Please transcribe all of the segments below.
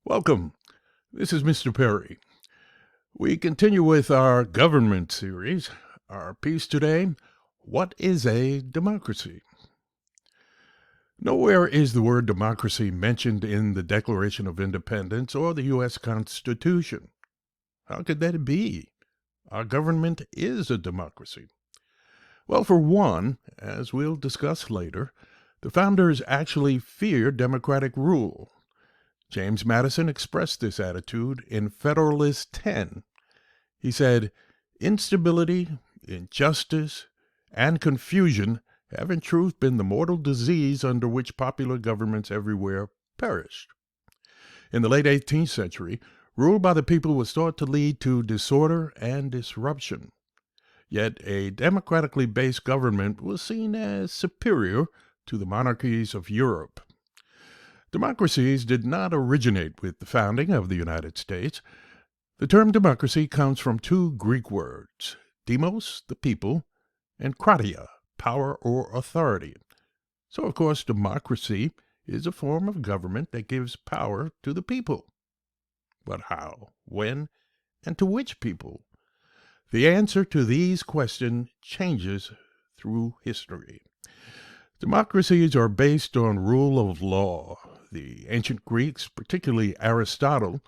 Welcome. This is Mr. Perry. We continue with our government series. Our piece today, What is a Democracy? Nowhere is the word democracy mentioned in the Declaration of Independence or the U.S. Constitution. How could that be? Our government is a democracy. Well, for one, as we'll discuss later, the founders actually feared democratic rule. James Madison expressed this attitude in Federalist 10. He said, "Instability, injustice, and confusion have in truth been the mortal disease under which popular governments everywhere perished." In the late 18th century, rule by the people was thought to lead to disorder and disruption. Yet a democratically based government was seen as superior to the monarchies of Europe. Democracies did not originate with the founding of the United States. The term democracy comes from two Greek words, demos, the people, and kratia, power or authority. So, of course, democracy is a form of government that gives power to the people. But how, when, and to which people? The answer to these questions changes through history. Democracies are based on rule of law. The ancient Greeks, particularly Aristotle,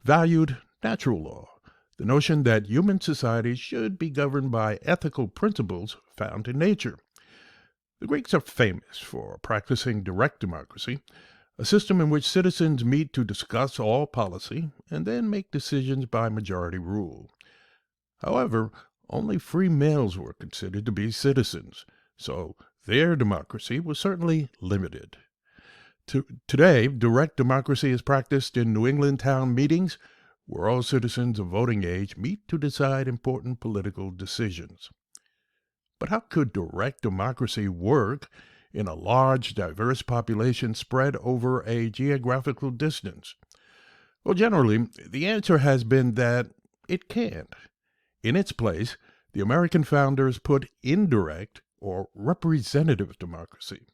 valued natural law, the notion that human societies should be governed by ethical principles found in nature. The Greeks are famous for practicing direct democracy, a system in which citizens meet to discuss all policy and then make decisions by majority rule. However, only free males were considered to be citizens, so their democracy was certainly limited. Today, direct democracy is practiced in New England town meetings where all citizens of voting age meet to decide important political decisions. But how could direct democracy work in a large, diverse population spread over a geographical distance? Well, generally, the answer has been that it can't. In its place, the American founders put indirect or representative democracy.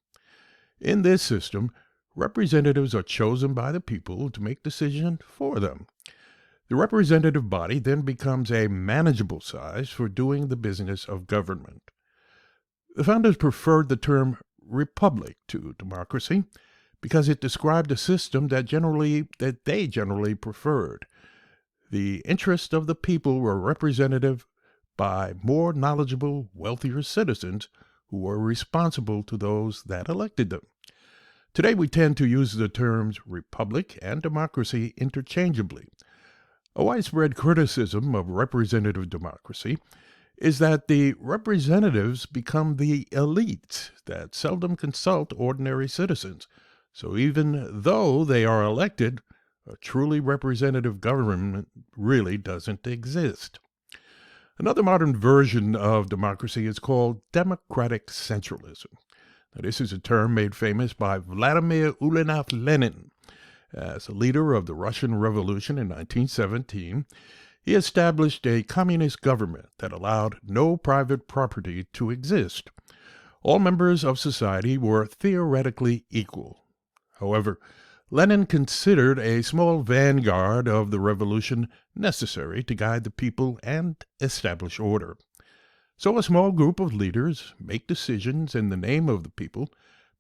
In this system, representatives are chosen by the people to make decisions for them. The representative body then becomes a manageable size for doing the business of government. The founders preferred the term republic to democracy because it described a system that they generally preferred. The interests of the people were represented by more knowledgeable, wealthier citizens who were responsible to those that elected them. Today, we tend to use the terms republic and democracy interchangeably. A widespread criticism of representative democracy is that the representatives become the elites that seldom consult ordinary citizens. So even though they are elected, a truly representative government really doesn't exist. Another modern version of democracy is called democratic centralism. Now, this is a term made famous by Vladimir Ulyanov Lenin. As a leader of the Russian Revolution in 1917, he established a communist government that allowed no private property to exist. All members of society were theoretically equal. However, Lenin considered a small vanguard of the revolution necessary to guide the people and establish order. So a small group of leaders make decisions in the name of the people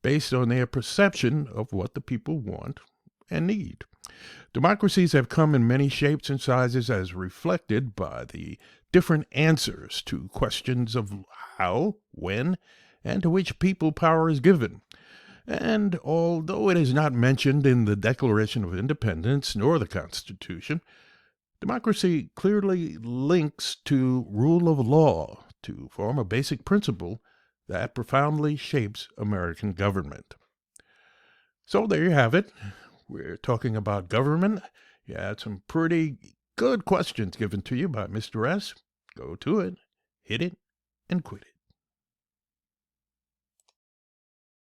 based on their perception of what the people want and need. Democracies have come in many shapes and sizes as reflected by the different answers to questions of how, when, and to which people power is given. And although it is not mentioned in the Declaration of Independence nor the Constitution, democracy clearly links to rule of law to form a basic principle that profoundly shapes American government. So there you have it. We're talking about government. You had some pretty good questions given to you by Mr. S. Go to it, hit it, and quit it.